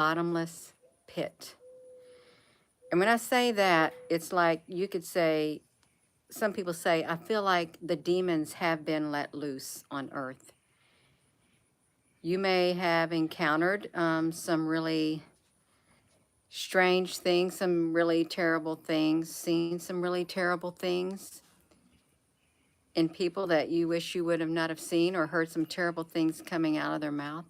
bottomless pit. And when I say that, it's like you could say, some people say, I feel like the demons have been let loose on earth. You may have encountered some really strange things, some really terrible things, seen some really terrible things in people that you wish you would have not have seen, or heard some terrible things coming out of their mouth.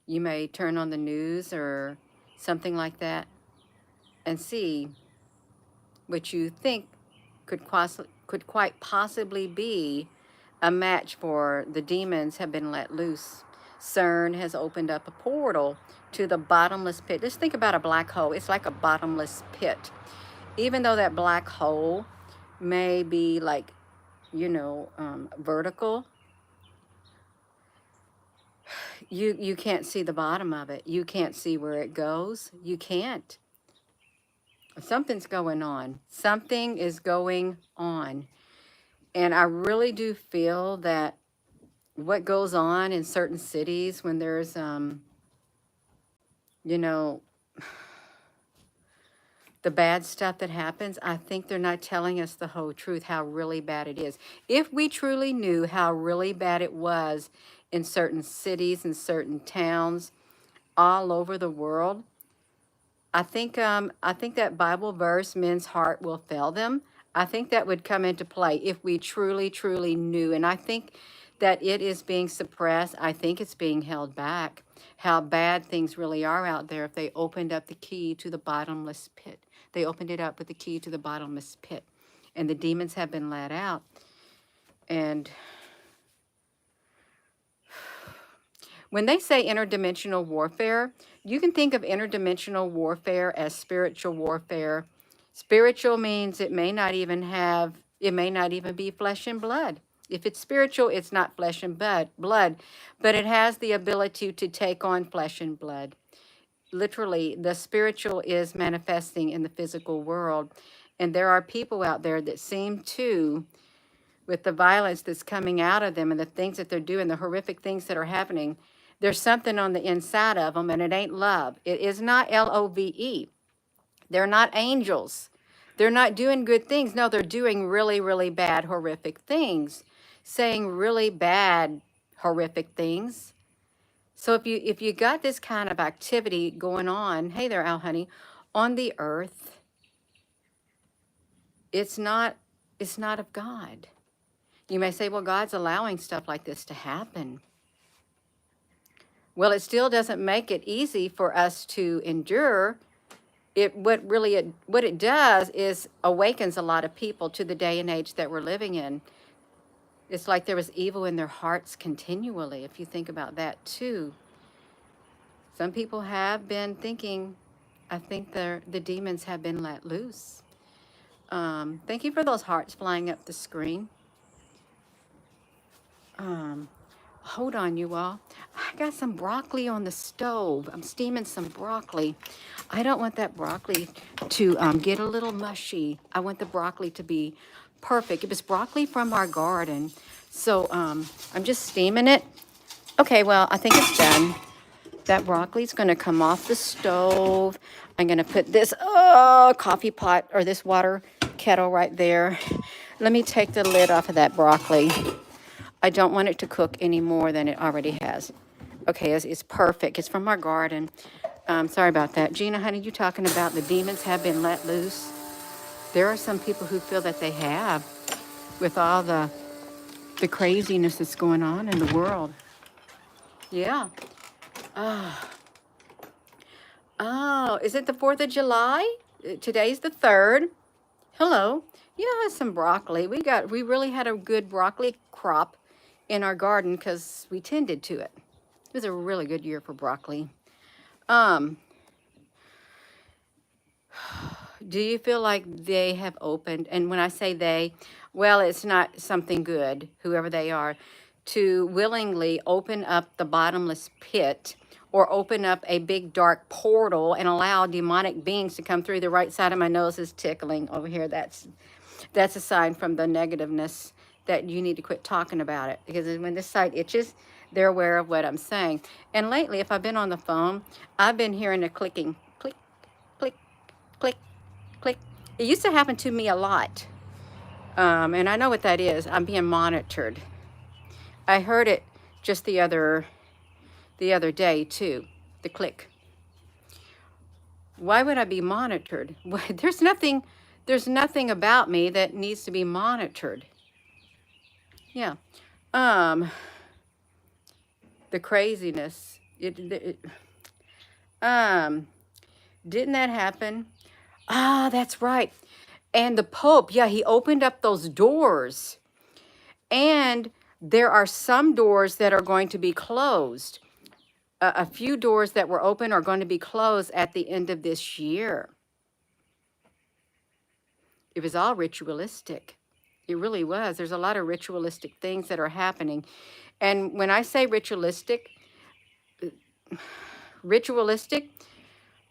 You may turn on the news or something like that and see what you think could quite possibly be a match for the demons have been let loose. CERN has opened up a portal to the bottomless pit. Just think about a black hole. It's like a bottomless pit. Even though that black hole may be like, vertical, you can't see the bottom of it. You can't see where it goes. You can't. Something's going on. Something is going on. And I really do feel that what goes on in certain cities when there's, you know, the bad stuff that happens, I think they're not telling us the whole truth, how really bad it is. If we truly knew how really bad it was in certain cities and certain towns all over the world, I think that Bible verse, men's heart will fail them. I think that would come into play if we truly, truly knew. And I think that it is being suppressed. I think it's being held back. How bad things really are out there if they opened up the key to the bottomless pit. They opened it up with the key to the bottomless pit. And the demons have been let out. And when they say interdimensional warfare, you can think of interdimensional warfare as spiritual warfare. Spiritual means it may not even be flesh and blood. If it's spiritual, it's not flesh and blood, but it has the ability to take on flesh and blood. Literally, the spiritual is manifesting in the physical world. And there are people out there that seem to, with the violence that's coming out of them and the things that they're doing, the horrific things that are happening, there's something on the inside of them, and it ain't love. It is not love. They're not angels. They're not doing good things. No, they're doing really, really bad, horrific things, saying really bad, horrific things. So if you got this kind of activity going on, hey there, Al honey, on the earth, it's not of God. You may say, well, God's allowing stuff like this to happen. Well, it still doesn't make it easy for us to endure. What it does is awakens a lot of people to the day and age that we're living in. It's like there was evil in their hearts continually, if you think about that too. Some people have been thinking, I think the demons have been let loose. Thank you for those hearts flying up the screen. Hold on, you all. I got some broccoli on the stove. I'm steaming some broccoli. I don't want that broccoli to get a little mushy. I want the broccoli to be perfect. It was broccoli from our garden. So I'm just steaming it. Okay, well, I think it's done. That broccoli's going to come off the stove. I'm going to put this coffee pot or this water kettle right there. Let me take the lid off of that broccoli. I don't want it to cook any more than it already has. Okay, it's perfect. It's from our garden. Sorry about that. Gina, honey, you talking about the demons have been let loose? There are some people who feel that they have with all the craziness that's going on in the world. Yeah. Oh, is it the 4th of July? Today's the 3rd. Hello. Yeah, some broccoli. We really had a good broccoli crop in our garden because we tended to it. It was a really good year for broccoli. Do you feel like they have opened, and when I say they, well, it's not something good, whoever they are, to willingly open up the bottomless pit or open up a big dark portal and allow demonic beings to come through? The right side of my nose is tickling over here. That's a sign from the negativeness that you need to quit talking about it, because when this side itches, They're aware of what I'm saying. And lately, if I've been on the phone, I've been hearing a clicking, click, click, click, click. It used to happen to me a lot. And I know what that is. I'm being monitored. I heard it just the other day too. The click. Why would I be monitored? There's nothing about me that needs to be monitored. Yeah. Um, the craziness. Um, didn't that happen? Ah, that's right. And the Pope, yeah, he opened up those doors. And there are some doors that are going to be closed. A few doors that were open are going to be closed at the end of this year. It was all ritualistic. It really was. There's a lot of ritualistic things that are happening. And when I say ritualistic,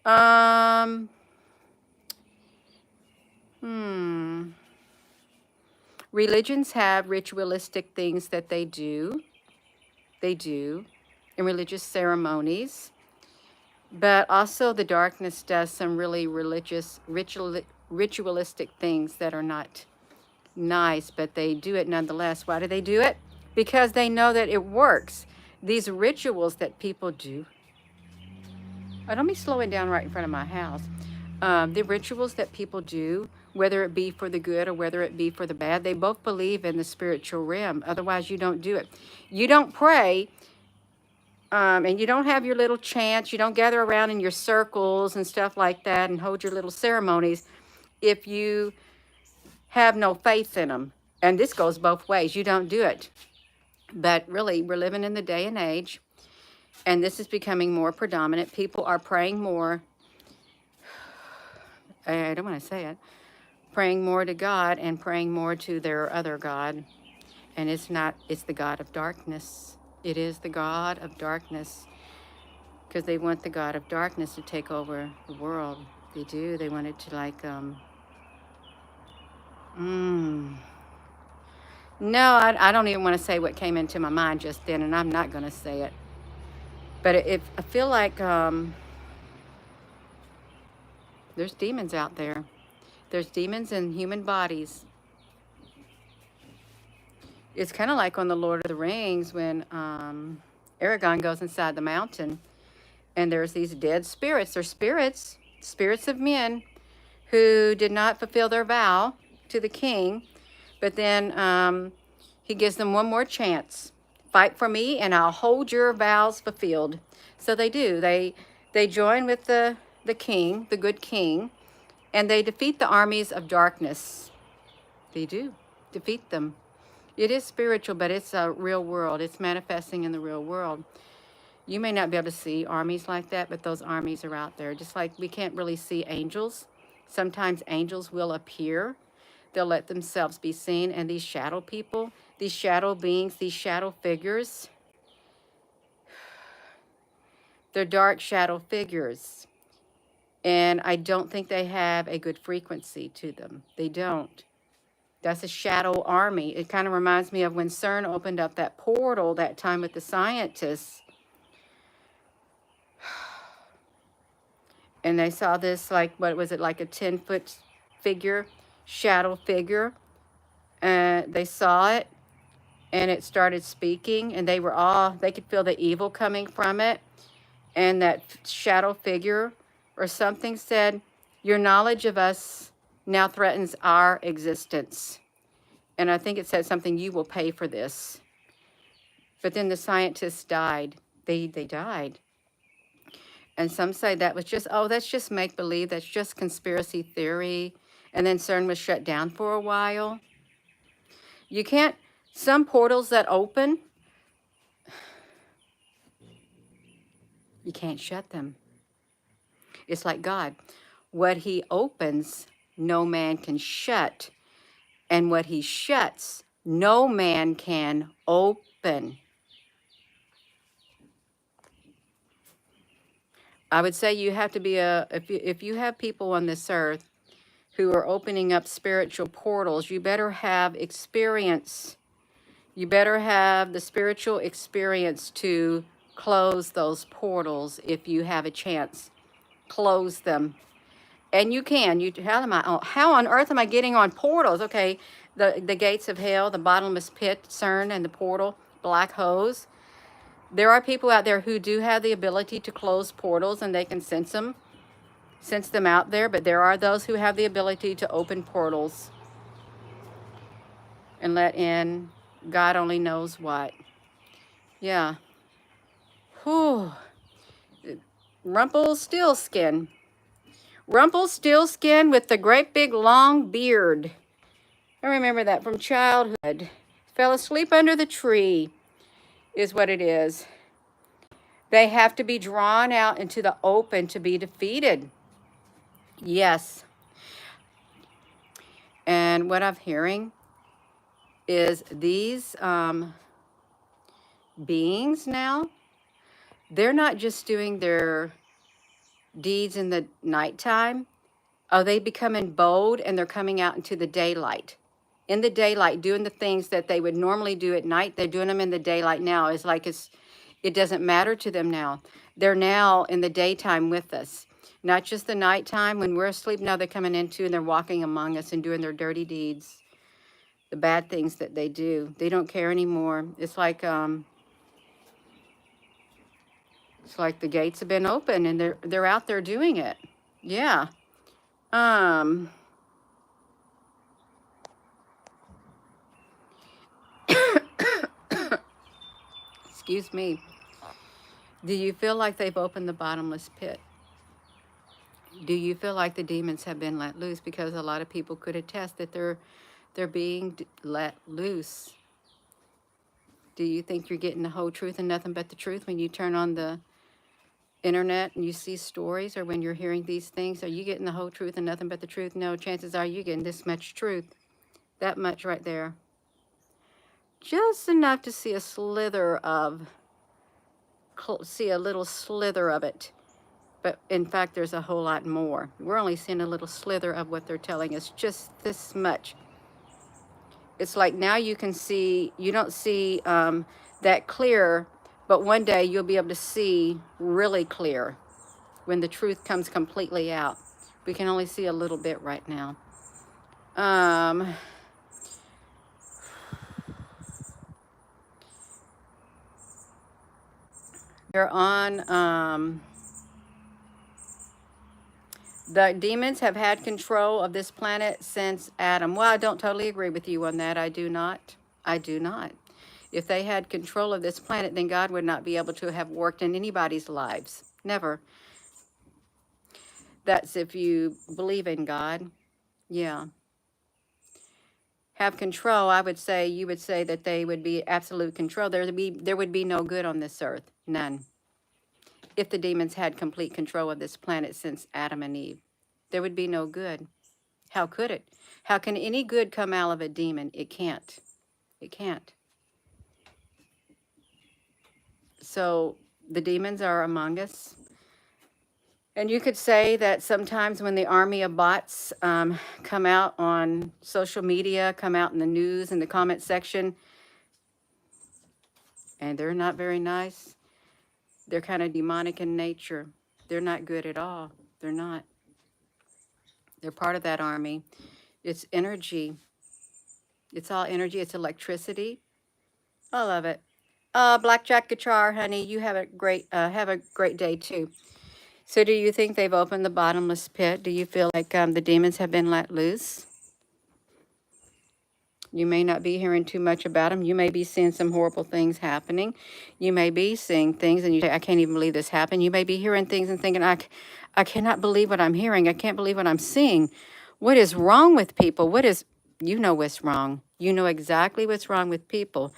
um, religions have ritualistic things that they do. They do in religious ceremonies. But also the darkness does some really ritualistic things that are not nice, but they do it nonetheless. Why do they do it? Because they know that it works. These rituals that people do. Oh, don't be slowing down right in front of my house. The rituals that people do, whether it be for the good or whether it be for the bad, they both believe in the spiritual realm. Otherwise, you don't do it. You don't pray, and you don't have your little chants. You don't gather around in your circles and stuff like that and hold your little ceremonies if you have no faith in them. And this goes both ways. You don't do it. But really, we're living in the day and age, and this is becoming more predominant. People are praying more. I don't want to say it. Praying more to God and praying more to their other God. And it's the God of darkness. It is the God of darkness. Because they want the God of darkness to take over the world. They do. They want it to No, I don't even want to say what came into my mind just then, and I'm not going to say it. But I feel like there's demons out there. There's demons in human bodies. It's kind of like on the Lord of the Rings when Aragorn goes inside the mountain, and there's these dead spirits. They're spirits of men who did not fulfill their vow to the king. But then he gives them one more chance. Fight for me and I'll hold your vows fulfilled. So they do. They join with the king, the good king, and they defeat the armies of darkness. They do defeat them. It is spiritual, but it's a real world. It's manifesting in the real world. You may not be able to see armies like that, but those armies are out there. Just like we can't really see angels. Sometimes angels will appear. They'll let themselves be seen. And these shadow people, these shadow beings, these shadow figures, they're dark shadow figures. And I don't think they have a good frequency to them. They don't. That's a shadow army. It kind of reminds me of when CERN opened up that portal that time with the scientists. And they saw this, like, what was it, like a 10-foot figure, shadow figure. They saw it, and it started speaking, and they could feel the evil coming from it. And that shadow figure or something said, your knowledge of us now threatens our existence. And I think it said something, you will pay for this. But then the scientists died. They died. And some say that was just, that's just make-believe. That's just conspiracy theory. And then CERN was shut down for a while. You can't, some portals that open, you can't shut them. It's like God. What he opens, no man can shut. And what he shuts, no man can open. I would say you have to be if you have people on this earth who are opening up spiritual portals, you better have experience You better have the spiritual experience to close those portals if you have a chance. Close them. And you can. How on earth am I getting on portals? Okay, the gates of hell, the bottomless pit, CERN, and the portal, black hose. There are people out there who do have the ability to close portals and they can sense them out there, but there are those who have the ability to open portals and let in God only knows what. Yeah. Whew. Rumpelstiltskin. Rumpelstiltskin with the great big long beard. I remember that from childhood. Fell asleep under the tree is what it is. They have to be drawn out into the open to be defeated. Yes. And what I'm hearing is these beings now, they're not just doing their deeds in the nighttime. Oh, they becoming bold and they're coming out into the daylight. In the daylight, doing the things that they would normally do at night, they're doing them in the daylight now. It's like it doesn't matter to them now. They're now in the daytime with us. Not just the nighttime when we're asleep. Now they're coming into and they're walking among us and doing their dirty deeds, the bad things that they do. They don't care anymore. It's like the gates have been open and they're out there doing it. Yeah. Excuse me. Do you feel like they've opened the bottomless pit? Do you feel like the demons have been let loose? Because a lot of people could attest that they're being let loose. Do you think you're getting the whole truth and nothing but the truth when you turn on the internet and you see stories, or when you're hearing these things? Are you getting the whole truth and nothing but the truth? No, chances are you're getting this much truth. That much right there. Just enough to see a little slither of it. But in fact, there's a whole lot more. We're only seeing a little slither of what they're telling us, just this much. It's like now you can see, you don't see that clear, but one day you'll be able to see really clear when the truth comes completely out. We can only see a little bit right now. They're on, the demons have had control of this planet since Adam. Well, I don't totally agree with you on that. I do not. I do not. If they had control of this planet, then God would not be able to have worked in anybody's lives. Never. That's if you believe in God. Yeah. Have control, I would say, you would say that they would be absolute control. There would be no good on this earth. None. If the demons had complete control of this planet since Adam and Eve, there would be no good. How could it? How can any good come out of a demon? It can't. It can't. So the demons are among us. And you could say that sometimes when the army of bots come out on social media, come out in the news, in the comment section, and they're not very nice, they're kind of demonic in nature. They're not good at all. They're not. They're part of that army. It's energy. It's all energy. It's electricity. I love it. Blackjack guitar, honey, you have a great day too. So do you think they've opened the bottomless pit? Do you feel like the demons have been let loose? You may not be hearing too much about them. You may be seeing some horrible things happening. You may be seeing things and you say, I can't even believe this happened. You may be hearing things and thinking, I cannot believe what I'm hearing. I can't believe what I'm seeing. What is wrong with people? You know what's wrong. You know exactly what's wrong with people.